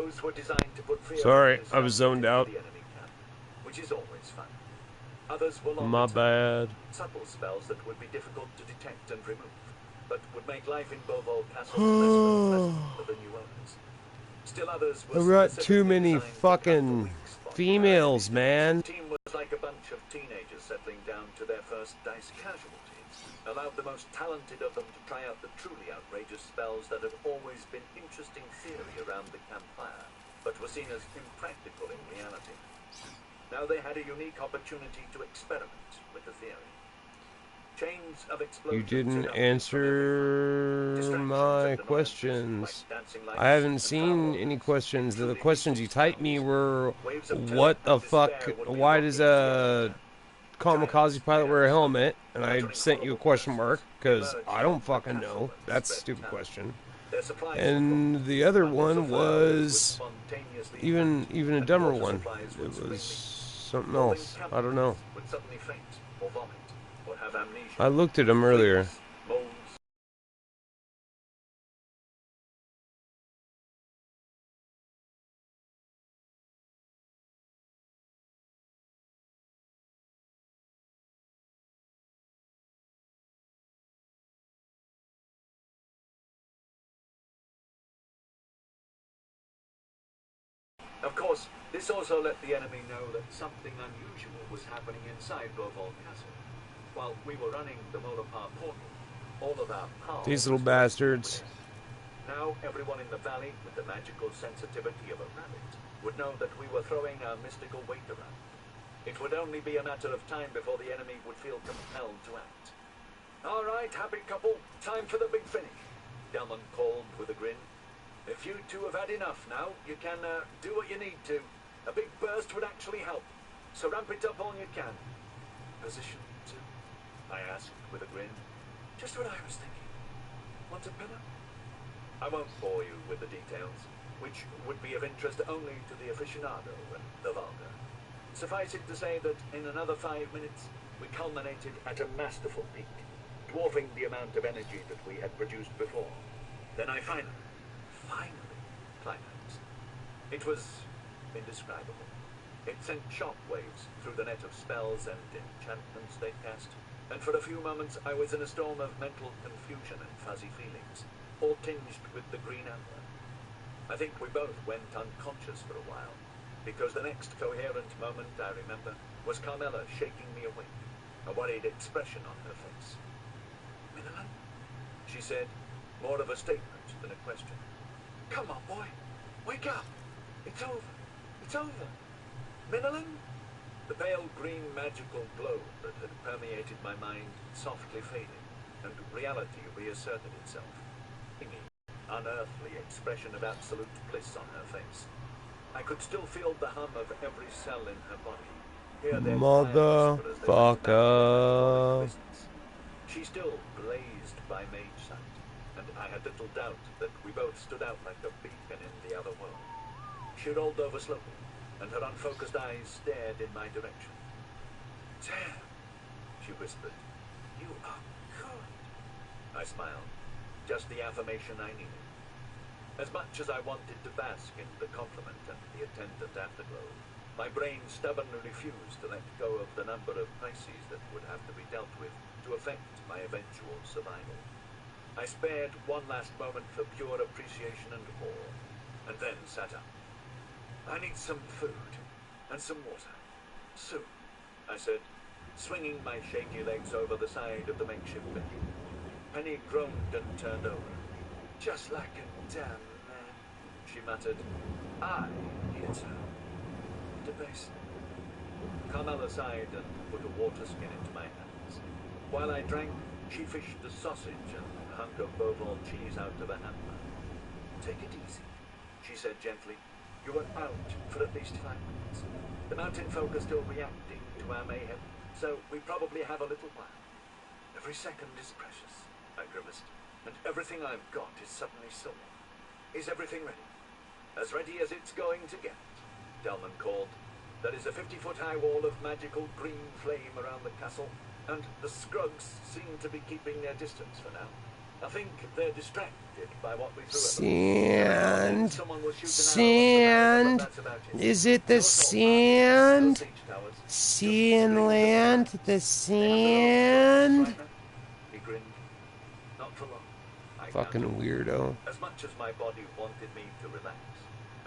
Those were designed to put fear. Sorry, I was zoned out. The enemy camp, which is always fun. Others were My bad. Subtle spells that would be difficult to detect and remove, but would make life in Bovol Castle less pleasant for the new owners. Still others were I've got too many fucking females, man. The team was like a bunch of teenagers settling down to their first dice casualties. Allowed the most talented of them to try out the truly outrageous spells that had always been interesting theory around the campfire, but were seen as impractical in reality. Now they had a unique opportunity to experiment with the theory. Chains of explosions. You didn't answer my questions. I haven't seen any questions. The questions you typed me were, what the fuck, why does a kamikaze pilot wear a helmet? And I sent you a question mark, because I don't fucking know. That's a stupid question. And the other one was even a dumber one. It was something else. I don't know. I looked at them earlier. Of course, this also let the enemy know that something unusual was happening inside Bovol Castle. While we were running the Molopar portal, all of our power... These little bastards. Now everyone in the valley, with the magical sensitivity of a rabbit, would know that we were throwing our mystical weight around. It would only be a matter of time before the enemy would feel compelled to act. All right, happy couple, time for the big finish, Delman called with a grin. If you two have had enough now, you can do what you need to. A big burst would actually help, so ramp it up all you can. Position 2, I asked with a grin. Just what I was thinking. Want a pillow? I won't bore you with the details, which would be of interest only to the aficionado and the vulgar. Suffice it to say that in another 5 minutes, we culminated at a masterful peak, dwarfing the amount of energy that we had produced before. Then I finally climaxed. It was indescribable. It sent shockwaves through the net of spells and enchantments they cast, and for a few moments I was in a storm of mental confusion and fuzzy feelings, all tinged with the green amber. I think we both went unconscious for a while, because the next coherent moment I remember was Carmela shaking me awake, a worried expression on her face. "Minilan?" she said, more of a statement than a question. "Come on, boy. Wake up. It's over. It's over. Minilan?" The pale green magical glow that had permeated my mind softly faded, and reality reasserted itself. An unearthly expression of absolute bliss on her face. I could still feel the hum of every cell in her body. Hear their motherfucker. She still blazed by mage sight, and I had little doubt that we both stood out like a beacon in the other world. She rolled over slowly, and her unfocused eyes stared in my direction. "Damn," she whispered. "You are good." I smiled. Just the affirmation I needed. As much as I wanted to bask in the compliment and the attendant afterglow, my brain stubbornly refused to let go of the number of crises that would have to be dealt with to affect my eventual survival. I spared one last moment for pure appreciation and awe, and then sat up. "I need some food and some water. Soon," I said, swinging my shaky legs over the side of the makeshift bench. Penny groaned and turned over. "Just like a damn man," she muttered. "I hit her. The basin." Carmela sighed and put a water skin into my hands. While I drank, she fished a sausage and a hunk of Bovol cheese out of a hamper. "Take it easy," she said gently. "You were out for at least 5 minutes. The mountain folk are still reacting to our mayhem, so we probably have a little while. Every second is precious," I grimaced, "and everything I've got is suddenly sore. Is everything ready?" "As ready as it's going to get," Delman called. "There is a 50-foot-high wall of magical green flame around the castle, and the Scrugs seem to be keeping their distance for now. I think they're distracted by what we threw at them. Sand. Someone was shooting Sand. arrows, but that's about it. Is it the There was no army, no sand? siege towers, Sea just and streets of land? flats. The They have sand? right now. He grinned. Not for long. I Fucking counted. weirdo. As much as my body wanted me to relax,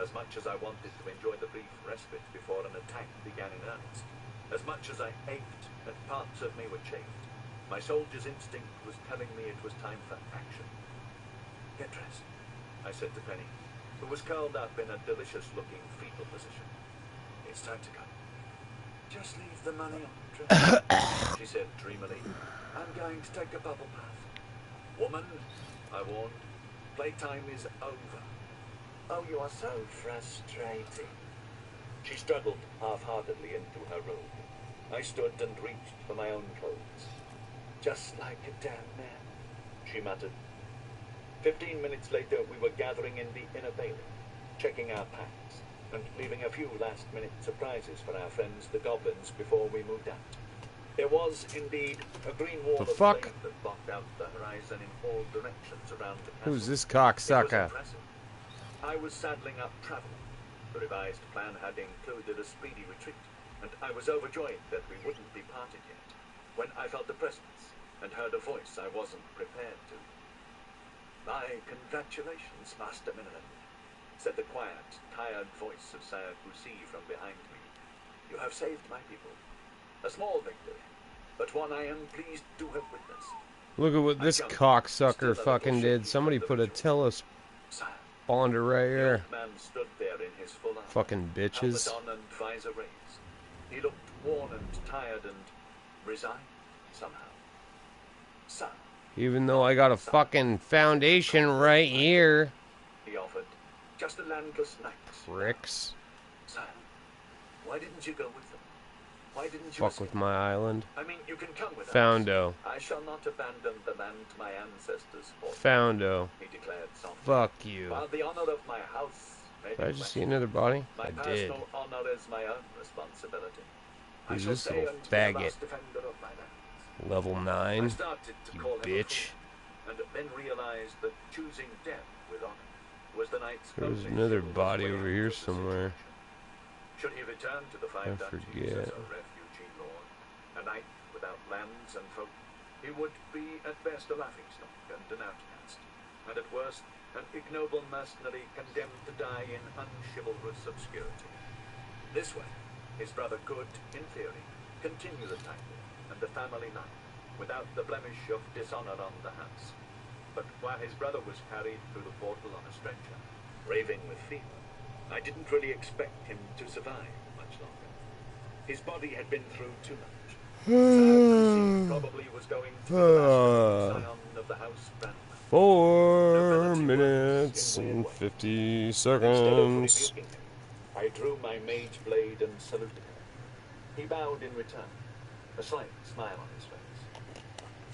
as much as I wanted to enjoy the brief respite before an attack began in earnest, as much as I ached and parts of me were chafed, my soldier's instinct was telling me it was time for action. Get dressed, I said to Penny, who was curled up in a delicious-looking fetal position. It's time to go. Just leave the money on the dresser, she said dreamily. I'm going to take a bubble bath. Woman, I warned, playtime is over. Oh, you are so frustrating. She struggled half-heartedly into her robe. I stood and reached for my own clothes. Just like a damn man, she muttered. 15 minutes later, we were gathering in the inner bailey, checking our packs, and leaving a few last-minute surprises for our friends, the goblins, before we moved out. There was, indeed, a green wall of flame that blocked out the horizon in all directions around the castle. Who's this It cocksucker? was impressive. I was saddling up travel. The revised plan had included a speedy retreat, and I was overjoyed that we wouldn't be parted yet, when I felt a presence and heard a voice I wasn't prepared to. My congratulations, Master Miniland, said the quiet, tired voice of Sire Gousy from behind me. You have saved my people. A small victory, but one I am pleased to have witnessed. Look at what this cocksucker fucking did. Somebody put a telesponder right The here. old man stood there in his full armor, Fucking bitches. helmet on and visor raised. He looked worn and tired and resigned somehow. Son, Even though I got a fucking foundation right here. he offered, just a landless night. Pricks. Son, why didn't you go with them? Why didn't you Fuck escape? with my island. I mean, you can come with Foundo. us. I shall not abandon the land my ancestors fought. Foundo. He declared softly. Fuck you. While the honor of my house may Did I be just see questioned, another body? my I did. personal honor is my own responsibility. I Who's shall this stay little and be the faggot? last defender of my lands. Level I 9. started to You call him a bitch. fool, and then realized that choosing death with honor was the knight's There's only another chivalrous body way over out here of the somewhere. situation. Should he return to the Five I Duchies forget. as a refugee lord, a knight without lands and folk, he would be at best a laughingstock and an outcast, and at worst an ignoble mercenary condemned to die in unchivalrous obscurity. This way, his brother could, in theory, continue the title and the family line without the blemish of dishonor on the house. But while his brother was carried through the portal on a stretcher, raving with fever, I didn't really expect him to survive much longer. His body had been through too much. Probably was going to be the last scion of the house Branwell. 4 minutes and 50 Instead of seconds. rebuking him, I drew my mage blade and saluted him. He bowed in return, a slight smile on his face.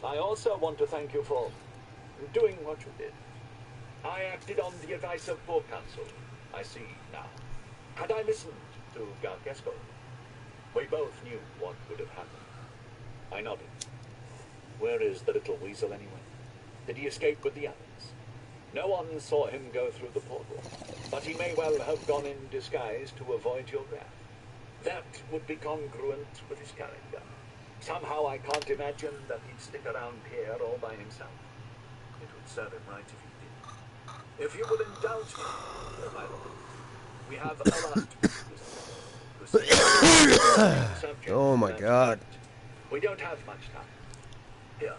I also want to thank you for doing what you did. I acted on the advice of poor counsel, I see now. Had I listened to Gargesco, we both knew what would have happened. I nodded. Where is the little weasel anyway? Did he escape with the others? No one saw him go through the portal, but he may well have gone in disguise to avoid your wrath. That would be congruent with his character. Somehow I can't imagine that he'd stick around here all by himself. It would serve him right if he did. If you will indulge me, my lord, we have a last subject. Oh my god. We don't have much time. Here,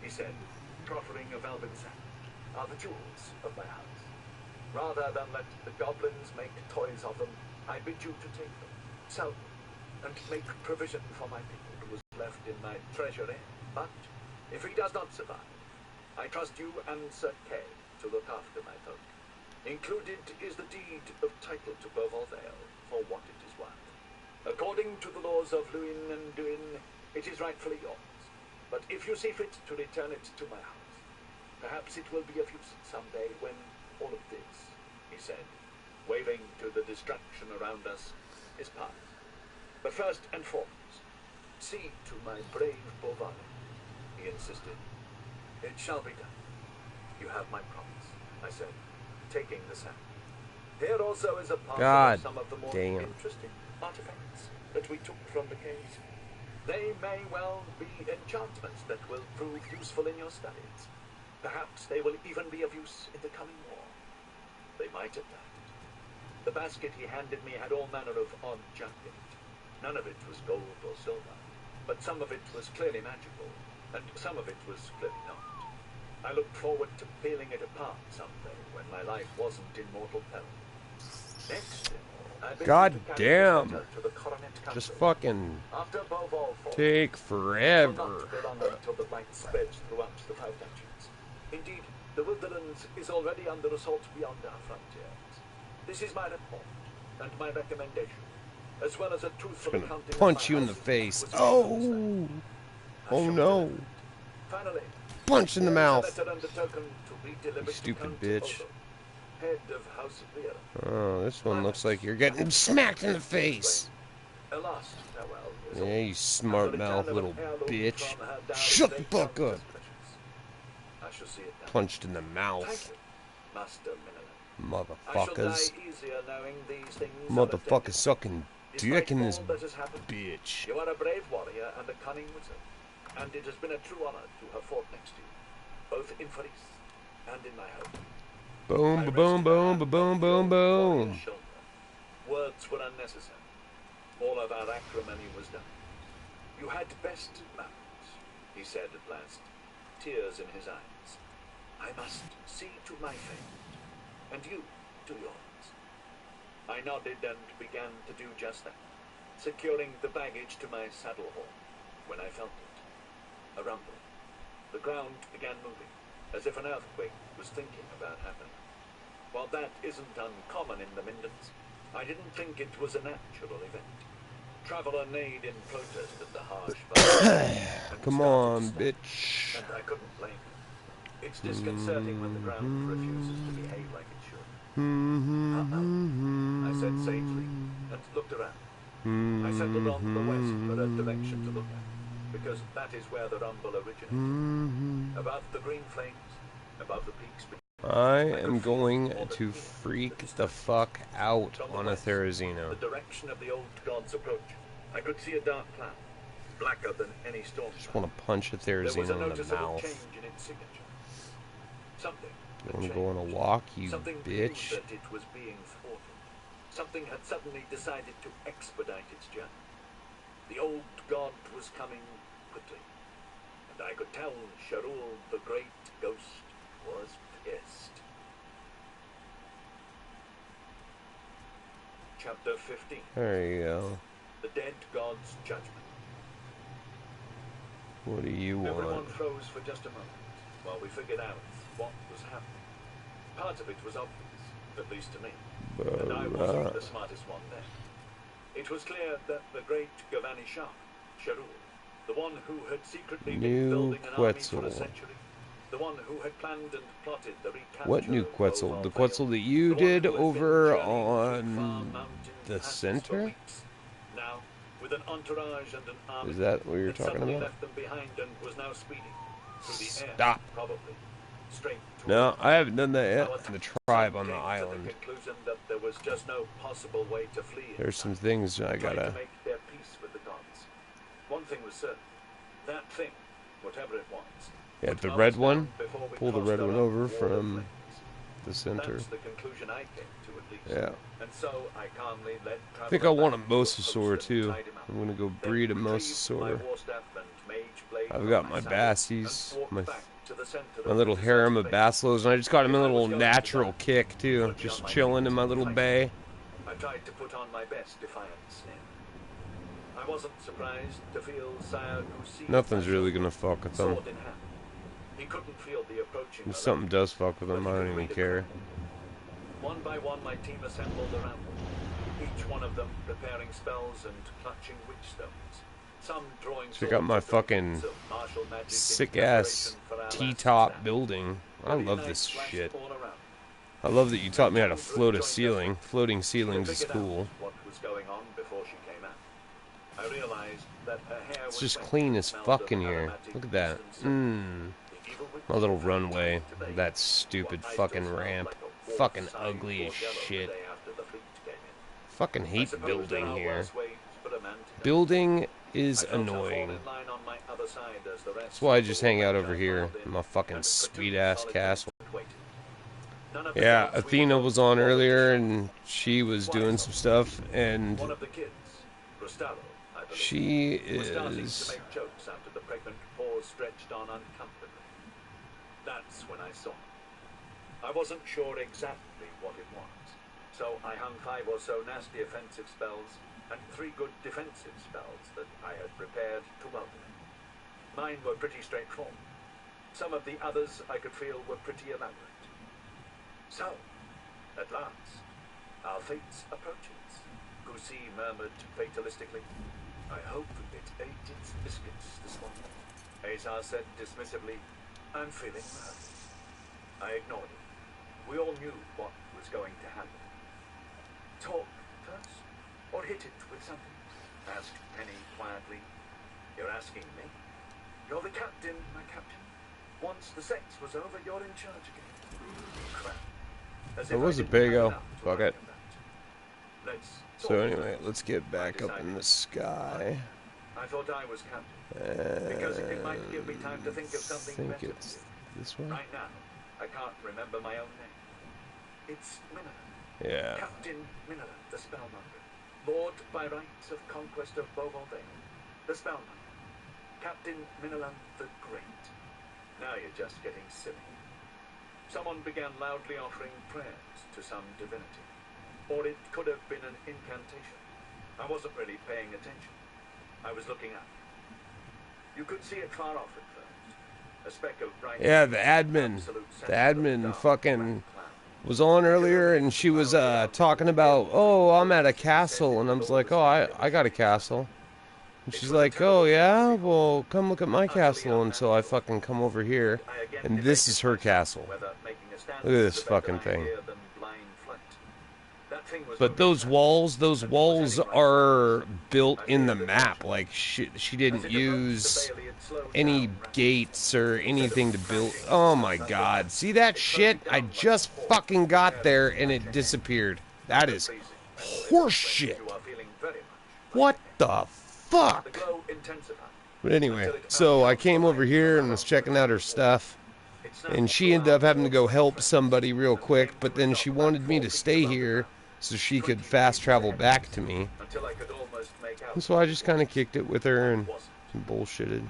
he said, proffering a velvet sack, are the jewels of my house. Rather than let the goblins make toys of them, I bid you to take them, sell them, and make provision for my people who was left in my treasure inn. But if he does not survive, I trust you and Sir Kay to look after my folk. Included is the deed of title to Beauvau-Vale for what it is worth. According to the laws of Luin and Duin, it is rightfully yours. But if you see fit to return it to my house, perhaps it will be of use someday when all of this, he said, waving to the distraction around us, is past. But first and foremost, see to my brave Beauvau, he insisted. It shall be done. You have my promise, I said, taking the sand. Here also is a parcel God of some of the more damn. interesting artifacts that we took from the caves. They may well be enchantments that will prove useful in your studies. Perhaps they will even be of use in the coming war. They might have done. The basket he handed me had all manner of odd junk in it. None of it was gold or silver, but some of it was clearly magical, and some of it was clearly not. I looked forward to peeling it apart someday when my life wasn't in mortal peril. Next, I began God to carry damn. this letter to the Coronet Council. Just fucking After Beauval fought, take it will forever. not be long until the blight spreads throughout the Five Nations. Indeed, the Wilderness is already under assault beyond our frontiers. This is my report and my recommendation, as well as a truthful Gonna accounting punch of you my in the houses face. was Oh. Oh no. Finally, Punch in the there is a mouth. letter undertaken to be delivered You stupid to Count bitch. Odo, head of House of Lear. Oh, this one looks like you're getting smacked in the face. A last farewell is Yeah, all. you smart mouth little bitch. Shut the fuck up. I shall see it done. Punched in the Thank mouth. you, Master Minilan. I shall Motherfuckers. die easier knowing these things are Motherfucker attended. sucking Despite dick in this all that has happened, bitch. you are a brave warrior and a cunning wizard, and it has been a true honor to have fought next to you, both in Faris and in my home. Boom, boom, boom, boom, boom, boom. Words were unnecessary. All of our acrimony was done. You had best manners, he said at last, tears in his eyes. I must see to my fate, and you to yours. I nodded and began to do just that, securing the baggage to my saddle horn, when I felt it. A rumble. The ground began moving, as if an earthquake was thinking about happening. While that isn't uncommon in the Mindens, I didn't think it was a natural event. Traveler neighed in protest at the harsh and Come started on, to snap, bitch. and I couldn't blame him. It's disconcerting when the ground refuses to behave like it should. I said sagely, and looked around. I settled on the west for a direction to look at, because that is where the rumble originated. Above the green flames, above the peaks. I am going to freak the fuck out on a Therizino. The direction of the old god's approach. I could see a dark cloud, blacker than any storm. Just want to punch a There was a Therizino in the noticeable mouth. change in its signature. Something You had want to go on a changed. walk, you Something bitch? knew that it was being thwarted. Something had suddenly decided to expedite its journey. The old god was coming quickly, and I could tell Sharul, the great ghost, was pissed. Chapter 15. There you go. The dead god's judgment. What do you Everyone want? froze for just a moment while we figured out what was happening. Part of it was obvious, at least to me, and I wasn't the smartest one then. It was clear that the great Gavani Shah, Sharul, the one who had secretly been building an army for a Quetzal. century, the one who had planned and plotted the recapture What new of Quetzal? Beauval The Vale, Quetzal that you the one did who had been over journeying through far on mountain the passes for center? weeks. Now, with an entourage and an army, Is that what you're had talking suddenly about? left them behind and was now speeding through the air, Stop. probably straight No, towards I haven't done that Our yet. The some tribe on the came to island. the conclusion that there was just no possible way to flee. There's some things I Tried gotta. to make their peace with the gods. One thing was certain: that thing, whatever it was, Yeah, would the mow red us one. down before we Pull the crossed red our one own over wall of from flames. the center. That's the conclusion I came to, at least. Yeah. And so I calmly led I think I Traveler want a back to post mosasaur and too. tied him up. I'm gonna go Then breed a retrieved my mosasaur. war staff and mage blade I've from got my saddle and bassies, walked my back to the center my of little the harem deserted of bay. Baslos, and I just got him a If I little was going to natural die, kick it too, would be just on my chilling in knees my and little fighting. bay. I tried to put on my best defiant sneer. I wasn't surprised to feel Sire Gusi Nothing's really gonna fuck with them. sword in hand. He couldn't feel the approaching If something does fuck with them, I don't even care. One by one, my team assembled around them, each one of them preparing spells and clutching witch stones. Some drawing Check out my swords fucking of martial magic sick in ass preparation for our last T-top stand. building. I Bloody love knights this flashed shit. all around. I love that you taught me how to Jones float a joined us. ceiling. Floating She had ceilings is figured out cool. what was going on before she came out. I realized that her hair It's was just wet clean and as smelled fuck of in here. aromatic Look at that. mist and soap. The evil witch My little runway. That stupid fucking ramp. Fucking ugly as shit. Fucking hate building here. Building is annoying. That's why I just hang out over here in my fucking sweet ass castle. Yeah, Athena was on earlier and she was doing some stuff, and she is... That's when I saw it. I wasn't sure exactly what it was, so I hung 5 or so nasty offensive spells and 3 good defensive spells that I had prepared to welcome it. Mine were pretty straightforward. Some of the others I could feel were pretty elaborate. So, at last, our fate's approaches. Goosey murmured fatalistically, I hope it ate its biscuits this morning. Azar said dismissively, I'm feeling nervous. I ignored it. We all knew what was going to happen. Talk first, or hit it with something? Asked Penny quietly. You're asking me? You're the captain, my captain. Once the sex was over, you're in charge again. Crap. It was a big O. Fuck it. So anyway, let's get back up in the sky. I thought I was captain. Because it might give me time to think of something better. It's this one? Right now, I can't remember my own name. It's Minalan. Yeah. Captain Minalan, the Spellmonger. Lord by rights of conquest of Bovolday. The Spellmonger. Captain Minalan the Great. Now you're just getting silly. Someone began loudly offering prayers to some divinity. Or it could have been an incantation. I wasn't really paying attention. I was looking up. You could see it far off at first. A speck of bright... Yeah, the admin fucking was on earlier, and she was talking about, oh, I'm at a castle, and I was like, oh, I got a castle. And she's like, oh, yeah? Well, come look at my castle. And so I fucking come over here, and this is her castle. Look at this fucking thing. But those walls are built in the map. Like, she didn't use any gates or anything to build. Oh, my God. See that shit? I just fucking got there, and it disappeared. That is horseshit. What the fuck? But anyway, so I came over here and was checking out her stuff, and she ended up having to go help somebody real quick, but then she wanted me to stay here so she could fast travel back to me. And so I just kind of kicked it with her and bullshitted.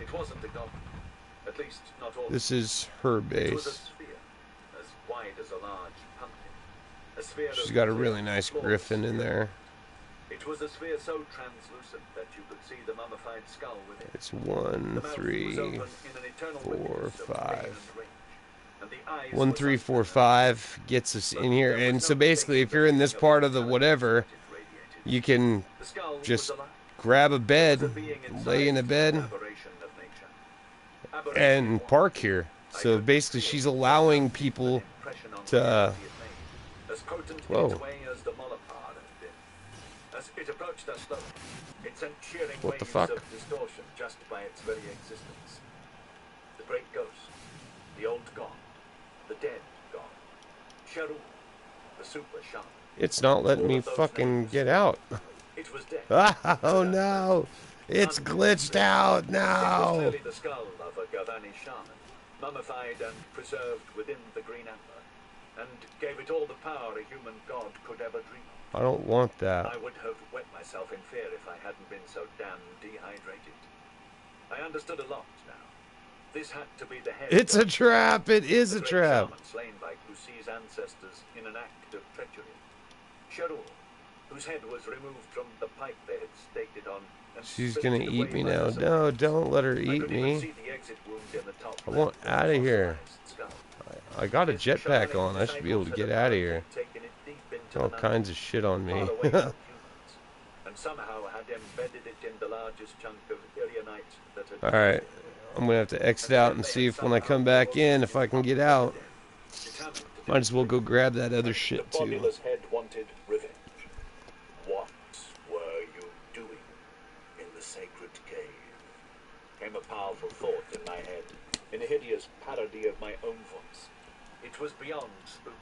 This is her base. She's got a really nice griffin in there. It was a sphere so translucent that you could see the mummified skull within. It's 1, 3, 4, 5. 1, 3, 4, 5 gets us in here. And so basically, if you're in this part of the whatever, you can just grab a bed, lay in a bed, and park here. So basically, she's allowing people to... Whoa. It approached us slowly. It sent shearing waves of distortion just by its very existence. The great ghost, the old god, the dead god, Sharu, the super shaman. It's not letting me fucking get out. It was dead. Oh no! It's glitched out now! It was clearly the skull of a Gavani shaman, mummified and preserved within the green amber, and gave it all the power a human god could ever dream of. I don't want that. I would have wet myself in fear if I hadn't been so damn dehydrated. I understood a lot now. This had to be the head. It's a trap. It is a trap. Slain by Kusi's ancestors in an act of treachery. Sharul, whose head was removed from the pipe they had staked it on. She's gonna eat me now. No, don't let her eat me. I want out of here. I got a jetpack on. I should be able to get out of here. All kinds of shit on me. And somehow had embedded it in the largest chunk of Irianite. Alright, I'm gonna have to exit out and see if when I come back in, if I can get out. Might as well go grab that other shit too. The populous head wanted revenge. What were you doing in the sacred cave? Came a powerful thought in my head. in a hideous parody of my own voice. It was beyond spooky.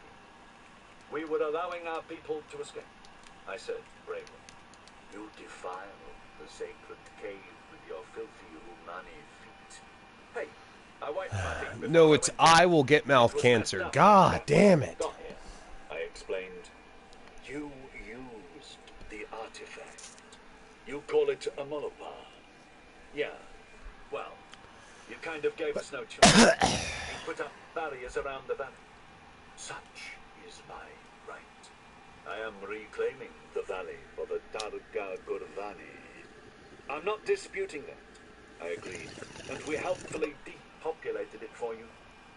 We were allowing our people to escape, I said bravely. You defile the sacred cave with your filthy Umani feet. Hey, I wiped my feet before No, it's I will get mouth cancer. God damn it. Got here, I explained. You used the artifact. You call it a monopar. Yeah, well, you kind of gave us no choice. You put up barriers around the valley. Such is my right. I am reclaiming the valley for the Targa Gurvani. I'm not disputing that, I agreed, and we helpfully depopulated it for you.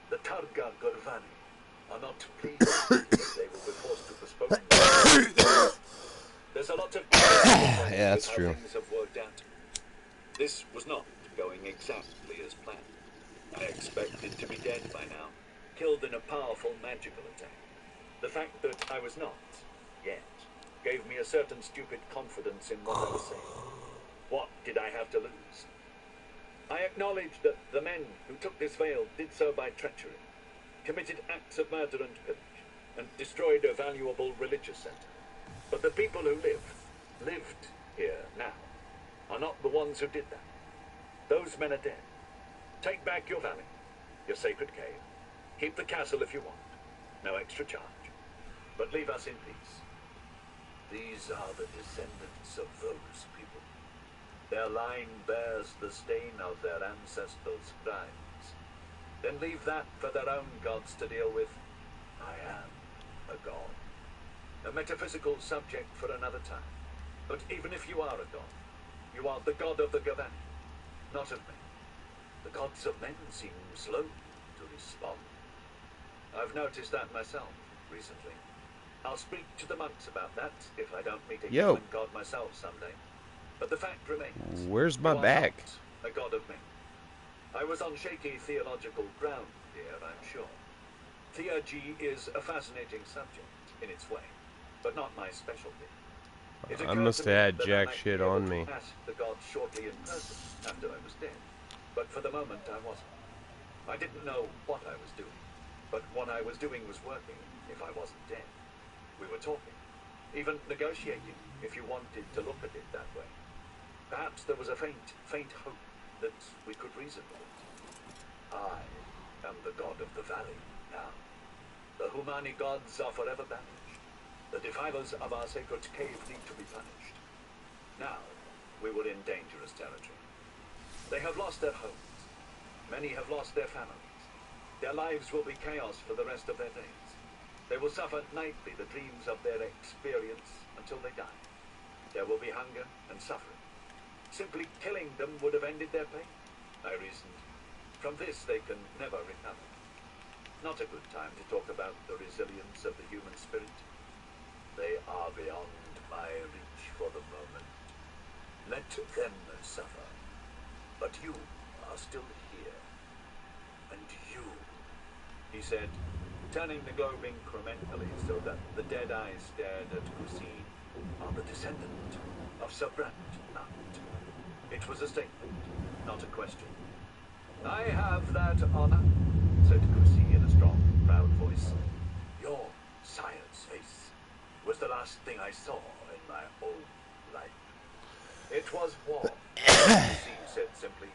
The Targa Gurvani are not pleased that they will be forced to postpone. There's a lot of yeah, that's true. things have worked out. This was not going exactly as planned. I expected to be dead by now, killed in a powerful magical attack. The fact that I was not, yet, gave me a certain stupid confidence in what I was saying. What did I have to lose? I acknowledged that the men who took this veil did so by treachery, committed acts of murder and pillage, and destroyed a valuable religious center. But the people who lived here now, are not the ones who did that. Those men are dead. Take back your valley, your sacred cave. Keep the castle if you want. No extra charge. But leave us in peace. These are the descendants of those people. Their line bears the stain of their ancestors' crimes. Then leave that for their own gods to deal with. I am a god. A metaphysical subject for another time. But even if you are a god, you are the god of the Gavani, not of men. The gods of men seem slow to respond. I've noticed that myself recently. I'll speak to the monks about that if I don't meet a human god myself someday. But the fact remains. Where's my bag? A god of men. I was on shaky theological ground here, I'm sure. Theurgy is a fascinating subject in its way, but not my specialty. I must have had jack shit on me. Ask the gods shortly in person after I was dead, but for the moment I wasn't. I didn't know what I was doing, but what I was doing was working if I wasn't dead. We were talking, even negotiating, if you wanted to look at it that way. Perhaps there was a faint hope that we could reason with it. I am the god of the valley now. The Humani gods are forever banished. The defilers of our sacred cave need to be punished. Now, we were in dangerous territory. They have lost their homes. Many have lost their families. Their lives will be chaos for the rest of their days. They will suffer nightly the dreams of their experience until they die. There will be hunger and suffering. Simply killing them would have ended their pain, I reasoned. From this they can never recover. Not a good time to talk about the resilience of the human spirit. They are beyond my reach for the moment. Let them suffer. But you are still here. And you, he said, turning the globe incrementally so that the dead eyes stared at Hussein, are the descendant of Sabrat Nut. It was a statement, not a question. I have that honor, said Kusi in a strong, proud voice. Your sire's face was the last thing I saw in my whole life. It was war, Kusi said simply.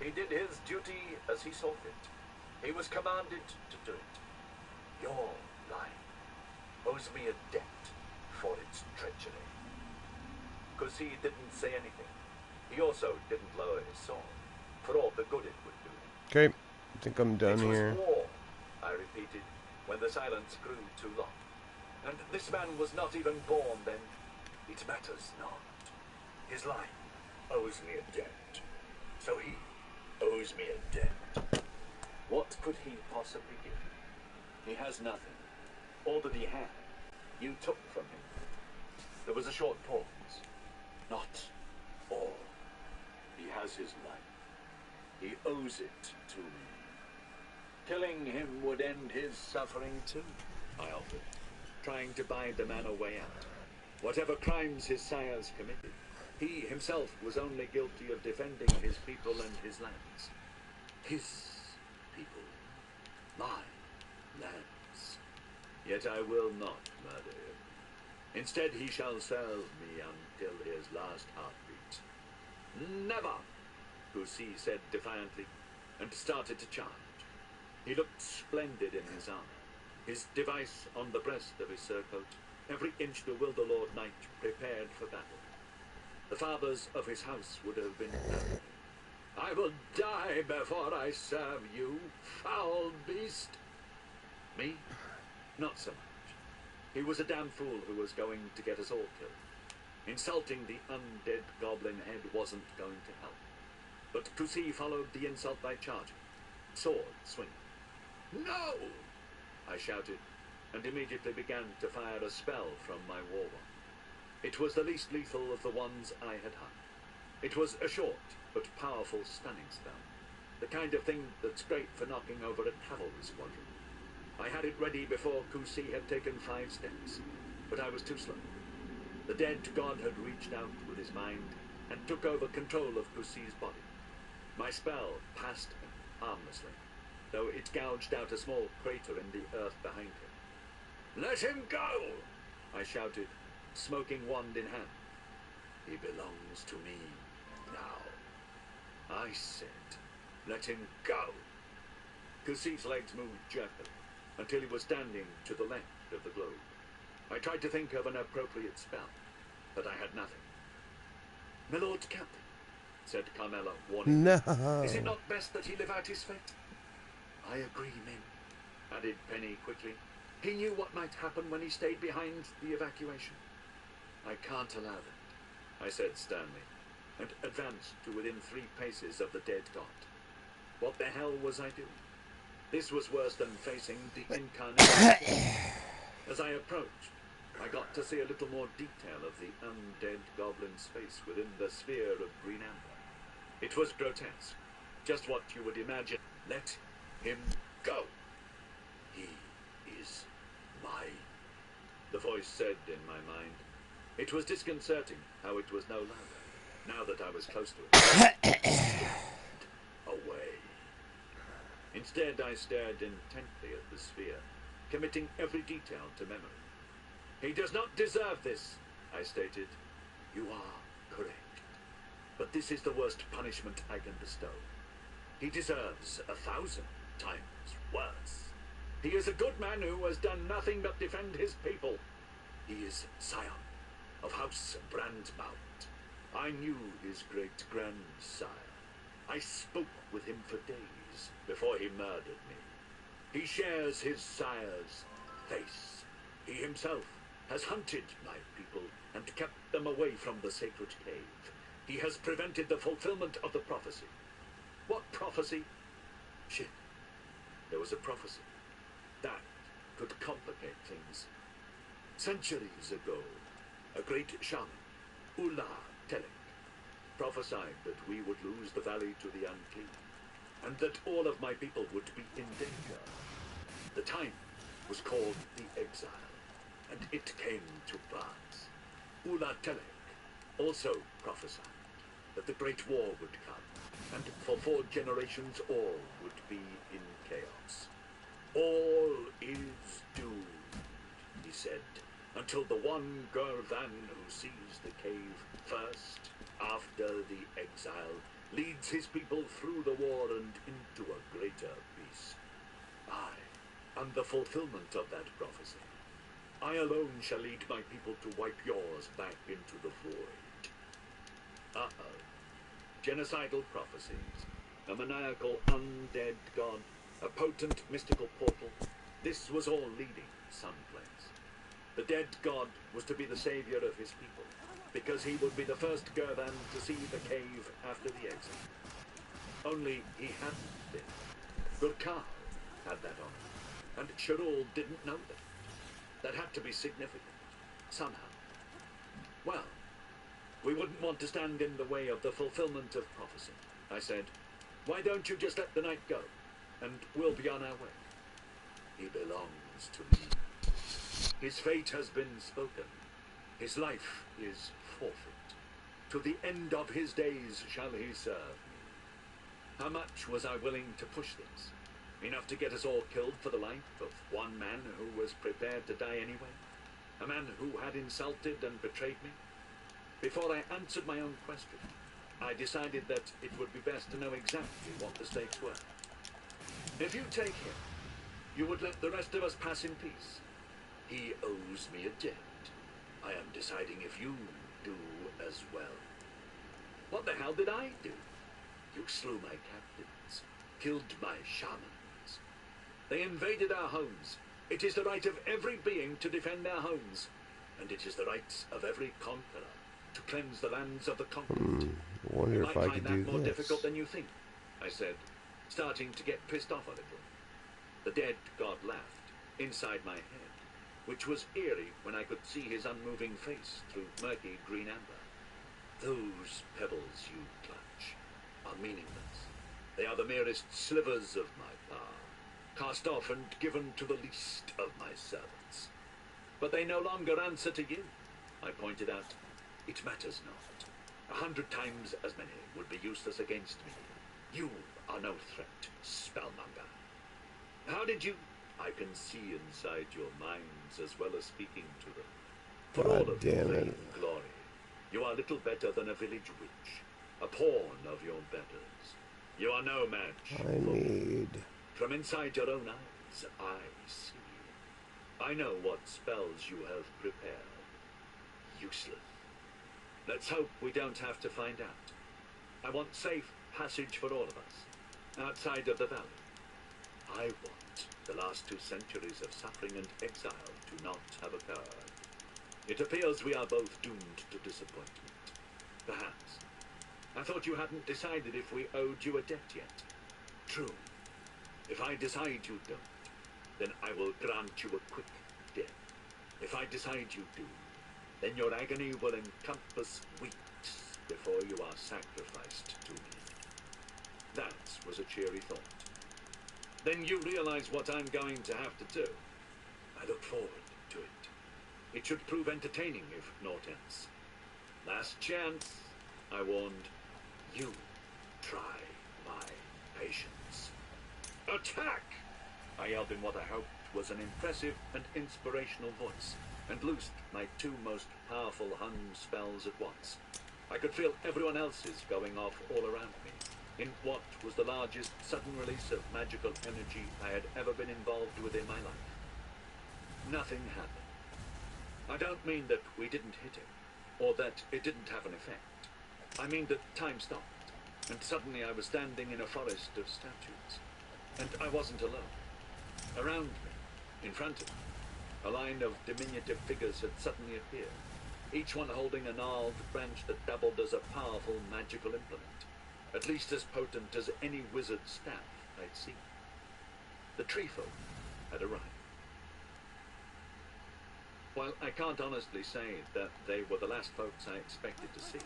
He did his duty as he saw fit. He was commanded to do it. Your line owes me a debt for its treachery. Kusi didn't say anything. He also didn't lower his sword, for all the good it would do. Okay, I think I'm done here. It was war, I repeated, when the silence grew too long. And this man was not even born then. It matters not. His line owes me a debt. So he owes me a debt. What could he possibly give? He has nothing. All that he had, you took from him. There was a short pause. Not all. He has his life. He owes it to me. Killing him would end his suffering too, I offered, trying to buy the man a way out. Whatever crimes his sires committed, he himself was only guilty of defending his people and his lands. His people, my lands. Yet I will not murder him. Instead, he shall serve me until his last heartbeat. Never, Kusi said defiantly, and started to charge. He looked splendid in his armor, his device on the breast of his surcoat, every inch the Wilderlord knight prepared for battle. The fathers of his house would have been proud. I will die before I serve you, foul beast. Me? Not so much. He was a damn fool who was going to get us all killed. Insulting the undead goblin head wasn't going to help. But Kusi followed the insult by charging, sword swinging. No! I shouted, and immediately began to fire a spell from my war wand. It was the least lethal of the ones I had hung. It was a short but powerful stunning spell, the kind of thing that's great for knocking over a cavalry squadron. I had it ready before Kusi had taken 5 steps, but I was too slow. The dead god had reached out with his mind and took over control of Kusi's body. My spell passed him harmlessly, though it gouged out a small crater in the earth behind him. Let him go! I shouted, smoking wand in hand. He belongs to me now. I said, let him go. Kusi's legs moved jerkily until he was standing to the left of the globe. I tried to think of an appropriate spell, but I had nothing. My lord captain, said Carmela, warning me. No. Is it not best that he live out his fate? I agree, Min, added Penny quickly. He knew what might happen when he stayed behind the evacuation. I can't allow that, I said sternly, and advanced to within 3 paces of the dead god. What the hell was I doing? This was worse than facing the incarnation. As I approached, I got to see a little more detail of the undead goblin's face within the sphere of green amber. It was grotesque, just what you would imagine. Let him go. He is mine, the voice said in my mind. It was disconcerting how it was no louder, now that I was close to it. Away. Instead, I stared intently at the sphere, committing every detail to memory. He does not deserve this, I stated. You are correct. But this is the worst punishment I can bestow. He deserves 1,000 times worse. He is a good man who has done nothing but defend his people. He is scion of House Brandmount. I knew his great-grandsire. I spoke with him for days before he murdered me. He shares his sire's face. He himself has hunted my people and kept them away from the sacred cave. He has prevented the fulfillment of the prophecy. What prophecy? Shit. There was a prophecy. That could complicate things. Centuries ago, a great shaman, Ulla Telek, prophesied that we would lose the valley to the unclean, and that all of my people would be in danger. The time was called the exile, and it came to pass. Ulla Telek also prophesied that the Great War would come, and for 4 generations all would be in chaos. All is doomed, he said, until the one Gurvan who sees the cave first, after the exile, leads his people through the war and into a greater peace. I am the fulfillment of that prophecy. I alone shall lead my people to wipe yours back into the void. Uh-oh. Genocidal prophecies, a maniacal undead god, a potent mystical portal. This was all leading someplace. The dead god was to be the savior of his people, because he would be the first Gurvan to see the cave after the exile. Only he hadn't been. Gurkhal had that honor, and Sharul didn't know that. That had to be significant, somehow. Well, we wouldn't want to stand in the way of the fulfillment of prophecy, I said. Why don't you just let the night go, and we'll be on our way? He belongs to me. His fate has been spoken. His life is forfeit. To the end of his days shall he serve me. How much was I willing to push this? Enough to get us all killed for the life of one man who was prepared to die anyway? A man who had insulted and betrayed me? Before I answered my own question, I decided that it would be best to know exactly what the stakes were. If you take him, you would let the rest of us pass in peace. He owes me a debt. I am deciding if you do as well. What the hell did I do? You slew my captains, killed my shamans. They invaded our homes. It is the right of every being to defend their homes, and it is the right of every conqueror to cleanse the lands of the conquered. I wonder You if might I find could do that more this. difficult than you think, I said, starting to get pissed off a little. The dead god laughed inside my head, which was eerie when I could see his unmoving face through murky green amber. Those pebbles you clutch are meaningless. They are the merest slivers of my power, cast off and given to the least of my servants. But they no longer answer to you, I pointed out. It matters not. 100 times as many would be useless against me. You are no threat, spellmonger. How did you... I can see inside your minds as well as speaking to them. For God all of your damn it. vain glory, you are little better than a village witch, a pawn of your betters. You are no match. I need... From inside your own eyes, I see. I know what spells you have prepared. Useless. Let's hope we don't have to find out. I want safe passage for all of us, outside of the valley. I want the last 2 centuries of suffering and exile to not have occurred. It appears we are both doomed to disappointment. Perhaps. I thought you hadn't decided if we owed you a debt yet. True. If I decide you don't, then I will grant you a quick death. If I decide you do, then your agony will encompass weeks before you are sacrificed to me. That was a cheery thought. Then you realize what I'm going to have to do. I look forward to it. It should prove entertaining, if naught else. Last chance, I warned. You try my patience. Attack! I yelled in what I hoped was an impressive and inspirational voice, and loosed my 2 most powerful Hun spells at once. I could feel everyone else's going off all around me, in what was the largest sudden release of magical energy I had ever been involved with in my life. Nothing happened. I don't mean that we didn't hit him, or that it didn't have an effect. I mean that time stopped, and suddenly I was standing in a forest of statues. And I wasn't alone. Around me, in front of me, a line of diminutive figures had suddenly appeared, each one holding a gnarled branch that doubled as a powerful magical implement, at least as potent as any wizard's staff I'd seen. The tree folk had arrived. While I can't honestly say that they were the last folks I expected to see,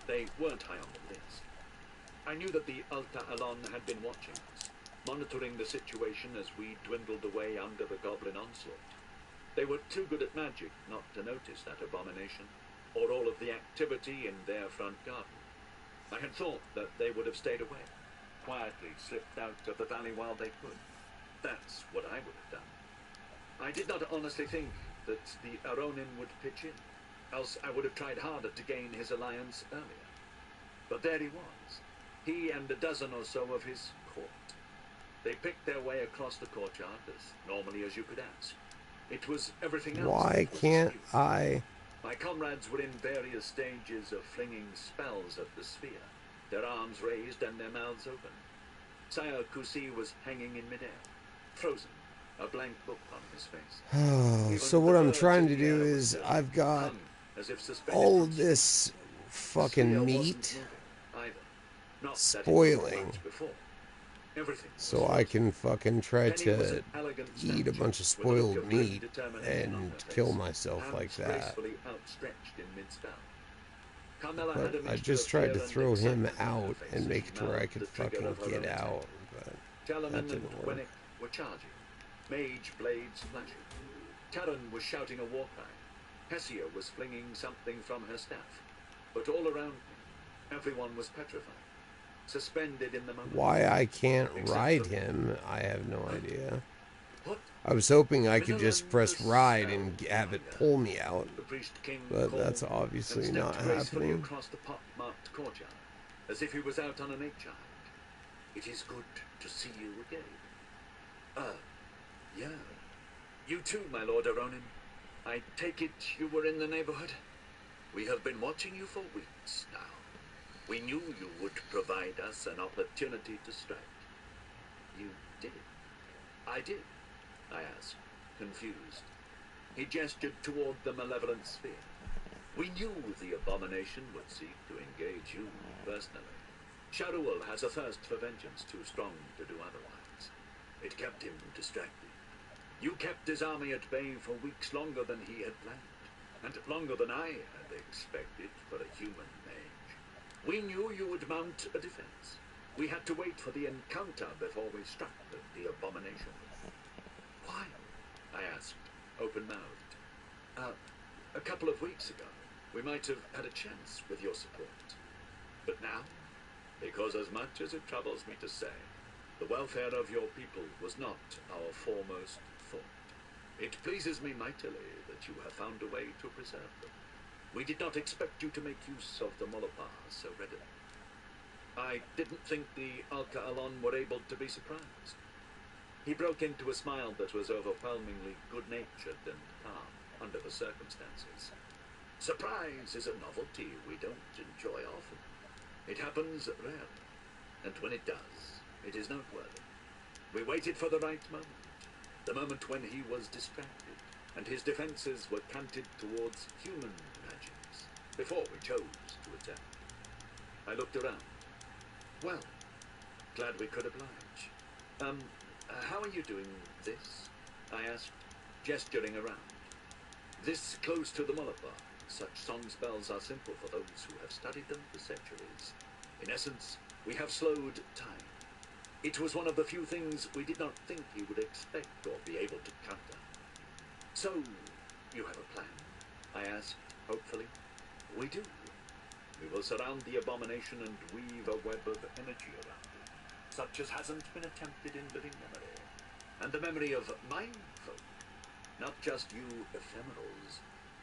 they weren't high on the list. I knew that the Alta Alon had been watching us, monitoring the situation as we dwindled away under the goblin onslaught. They were too good at magic not to notice that abomination, or all of the activity in their front garden. I had thought that they would have stayed away, quietly slipped out of the valley while they could. That's what I would have done. I did not honestly think that the Aronin would pitch in, else I would have tried harder to gain his alliance earlier. But there he was, he and a dozen or so of his court. They picked their way across the courtyard as normally as you could ask. It was everything else. Why can't I? My comrades were in various stages of flinging spells at the sphere, their arms raised and their mouths open. Sire Kusi was hanging in midair, frozen, a blank book on his face. So what I'm trying to do is I've got all of this fucking meat spoiling, so I can fucking try to eat a bunch of spoiled meat and kill myself like that. But I just tried to throw him out and make it where I could fucking get out, but that didn't work. Were charging, mage blades flashing. Taran was shouting a war cry. Hessia was flinging something from her staff. But all around me, everyone was petrified. suspended in the moment. Why I can't Except ride for- him, I have no idea. What? I was hoping I could Vanilla just and press the ride cell and have it rider. pull me out, The priest king but called that's and obviously stepped not gracefully happening. across the pot-marked courtyard, as if he was out on a nature hike. It is good to see you again. Yeah. You too, my lord Aronin. I take it you were in the neighborhood? We have been watching you for weeks now. We knew you would provide us an opportunity to strike. You did. I did, I asked, confused. He gestured toward the malevolent sphere. We knew the abomination would seek to engage you personally. Sharuel has a thirst for vengeance too strong to do otherwise. It kept him distracted. You kept his army at bay for weeks longer than he had planned, and longer than I had expected for a human mage. We knew you would mount a defense. We had to wait for the encounter before we struck the abomination. Why? I asked, open-mouthed. A couple of weeks ago, we might have had a chance with your support. But now, because as much as it troubles me to say, the welfare of your people was not our foremost thought. It pleases me mightily that you have found a way to preserve them. We did not expect you to make use of the Molopar so readily. I didn't think the Alka Alon were able to be surprised. He broke into a smile that was overwhelmingly good-natured and calm under the circumstances. Surprise is a novelty we don't enjoy often. It happens rarely, and when it does, it is noteworthy. We waited for the right moment, the moment when he was distracted, and his defenses were canted towards human magics, before we chose to attack. I looked around. Well, glad we could oblige. How are you doing this? I asked, gesturing around. This close to the Molopar, such song spells are simple for those who have studied them for centuries. In essence, we have slowed time. It was one of the few things we did not think he would expect or be able to counter. So, you have a plan? I asked, hopefully. We do. We will surround the abomination and weave a web of energy around it, such as hasn't been attempted in living memory. And the memory of my folk, not just you ephemerals.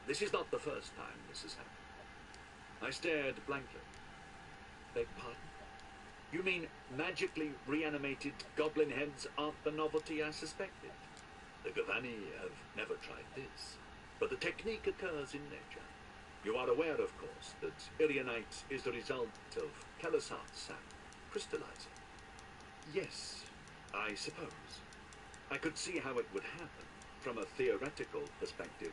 This is not the first time this has happened. I stared blankly. Beg pardon? You mean magically reanimated goblin heads aren't the novelty I suspected? The Gavani have never tried this, but the technique occurs in nature. You are aware, of course, that Irianite is the result of Kelasart sap crystallizing. Yes, I suppose. I could see how it would happen, from a theoretical perspective.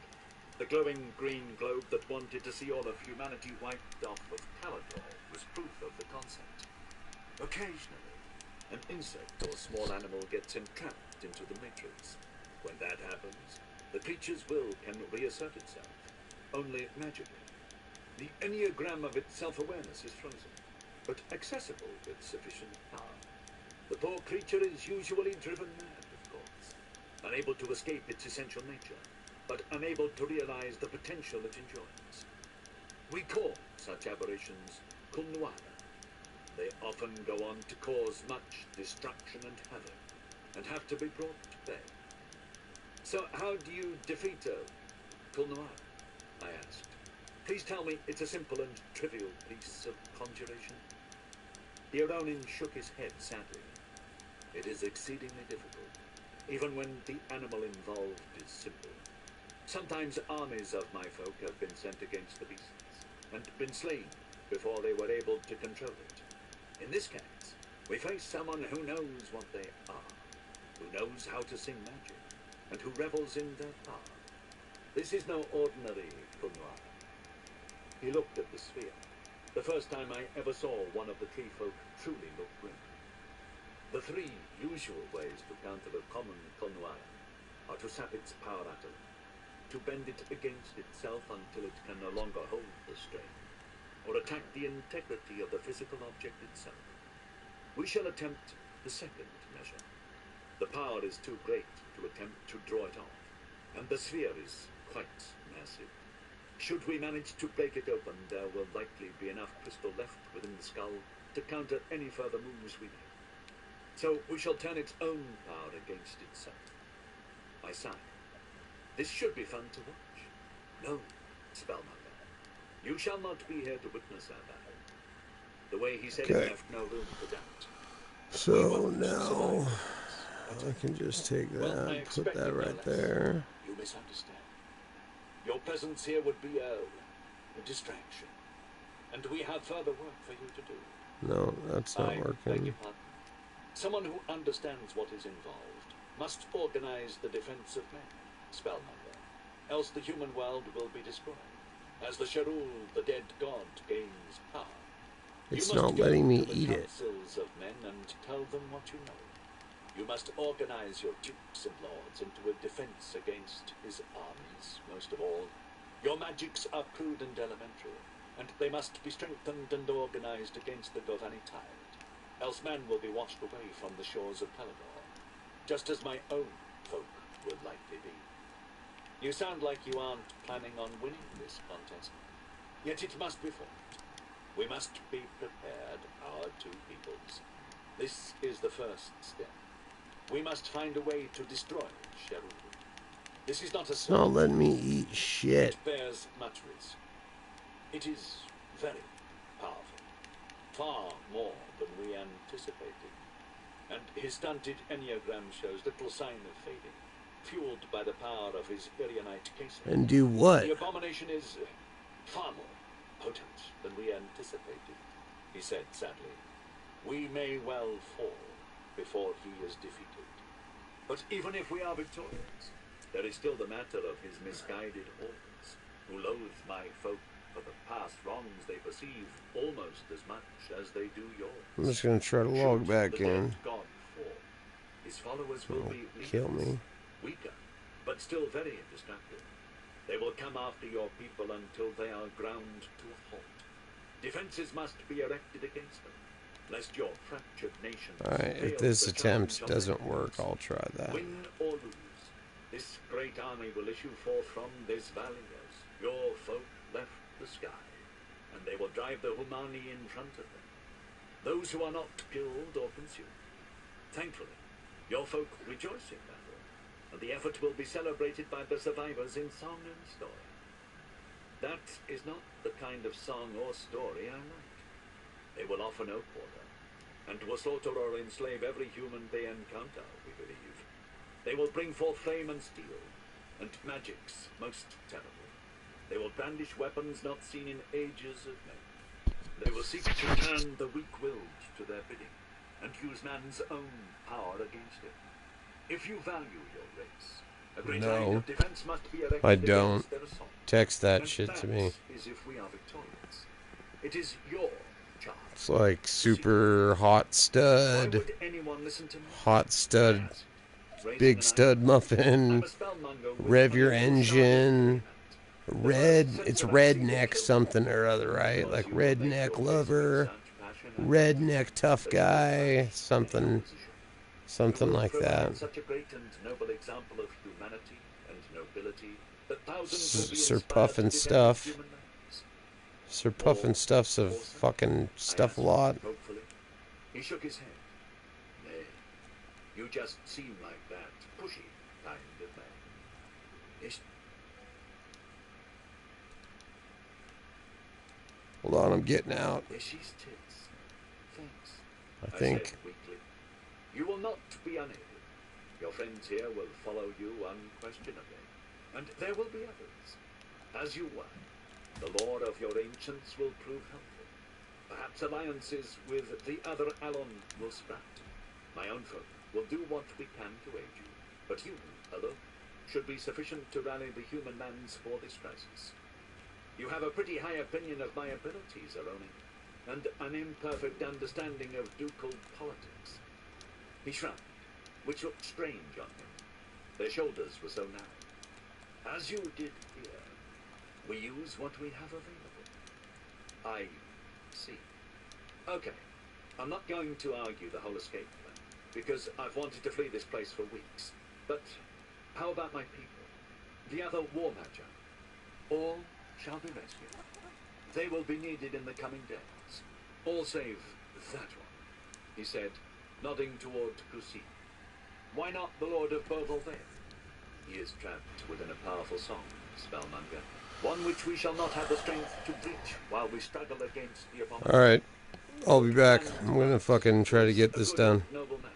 The glowing green globe that wanted to see all of humanity wiped off of Calador was proof of the concept. Occasionally, an insect or small animal gets entrapped into the matrix. When that happens, the creature's will can reassert itself, only magically. The enneagram of its self-awareness is frozen, but accessible with sufficient power. The poor creature is usually driven mad, of course, unable to escape its essential nature, but unable to realize the potential it enjoys. We call such aberrations Kulnuara. They often go on to cause much destruction and havoc, and have to be brought to bay. So how do you defeat a Kulnuara? I asked. Please tell me it's a simple and trivial piece of conjuration. The Aronin shook his head sadly. It is exceedingly difficult, even when the animal involved is simple. Sometimes armies of my folk have been sent against the beasts, and been slain before they were able to control it. In this case, we face someone who knows what they are, who knows how to sing magic, and who revels in their power. This is no ordinary Kulnuara. He looked at the sphere, the first time I ever saw one of the tree folk truly look grim. The three usual ways to counter a common Kulnuara are to sap its power utterly, to bend it against itself until it can no longer hold the strain, or attack the integrity of the physical object itself. We shall attempt the second measure. The power is too great to attempt to draw it off, and the sphere is quite massive. Should we manage to break it open, there will likely be enough crystal left within the skull to counter any further moves we make. So we shall turn its own power against itself. My son, this should be fun to watch. No, Spellmonger, you shall not be here to witness our battle. The way he said it left no room for doubt. So now I can just take that, put that right there. You misunderstand. Your presence here would be a distraction. And we have further work for you to do. No, that's not working. Beg your pardon. Someone who understands what is involved must organize the defense of men, Spellmonger. Else the human world will be destroyed. As the Sharul, the dead god, gains power. It's not letting me eat it. Councils of men and tell them what you know. You must organize your dukes and lords into a defense against his armies, most of all. Your magics are crude and elementary, and they must be strengthened and organized against the Govani tide. Else man will be washed away from the shores of Pelador, just as my own folk would likely be. You sound like you aren't planning on winning this contest, yet it must be fought. We must be prepared, our two peoples. This is the first step. We must find a way to destroy Sharul. This is not a... It's not letting me eat shit. It bears much risk. It is very powerful. Far more than we anticipated. And his stunted enneagram shows little sign of fading, fueled by the power of his Irionite casing. And do what? The abomination is far more potent than we anticipated, he said sadly. We may well fall before he is defeated. But even if we are victorious, there is still the matter of his misguided hordes, who loathe my folk for the past wrongs they perceive almost as much as they do yours. I'm just gonna try to log back in. God fall. His followers will be Kill me. weaker, but still very indestructible. They will come after your people until they are ground to a halt. Defenses must be erected against them, lest your fractured nation. Alright, if this attempt doesn't work, I'll try that. Win or lose, this great army will issue forth from this valley as your folk left the sky, and they will drive the Humani in front of them, those who are not killed or consumed. Thankfully, your folk rejoice in battle, and the effort will be celebrated by the survivors in song and story. That is not the kind of song or story I like. They will offer no quarter, and will slaughter or enslave every human they encounter, we believe. They will bring forth flame and steel, and magics most terrible. They will brandish weapons not seen in ages of men. They will seek to turn the weak-willed to their bidding, and use man's own power against him. If you value your race, a great line of defense must be erected I don't. against their assault. Text that And shit to me. is if we are victorious. It is your charge. It's like super hot Why stud, would anyone listen to me? hot stud, Raising big an stud I'm muffin, a spellmonger with rev your unusual engine, charge. it's redneck something or other, right? Like redneck lover, redneck tough guy, something like that. Such a great and noble example of humanity and nobility that thousands will be Sir inspired Puff to and defend stuff. human rights. Sir Puff and stuff's a fucking stuff a lot. Hopefully. He shook his head. Nay, you just seem like that pushy kind of man. Yes. Hold on, I'm getting out. Yes, she's tits. Thanks. I think. said weakly. You will not be unaided. Your friends here will follow you unquestionably, and there will be others. As you were, the lore of your ancients will prove helpful. Perhaps alliances with the other Alon will sprout. My own folk will do what we can to aid you, but you, alone, should be sufficient to rally the human lands for this crisis. You have a pretty high opinion of my abilities, Aroni, and an imperfect understanding of ducal politics. He shrugged, which looked strange on him. Their shoulders were so narrow. As you did here, we use what we have available. I see. Okay, I'm not going to argue the whole escape plan, because I've wanted to flee this place for weeks. But how about my people? The other war magi? All shall be rescued. They will be needed in the coming days. All save That one, he said, nodding toward Kusi. Why not the Lord of Bodal there? He is trapped within a powerful song, Spellmonger. One which we shall not have the strength to breach while we struggle against the abomination. Alright, I'll be back. I'm gonna fucking try to get this done. Noble man.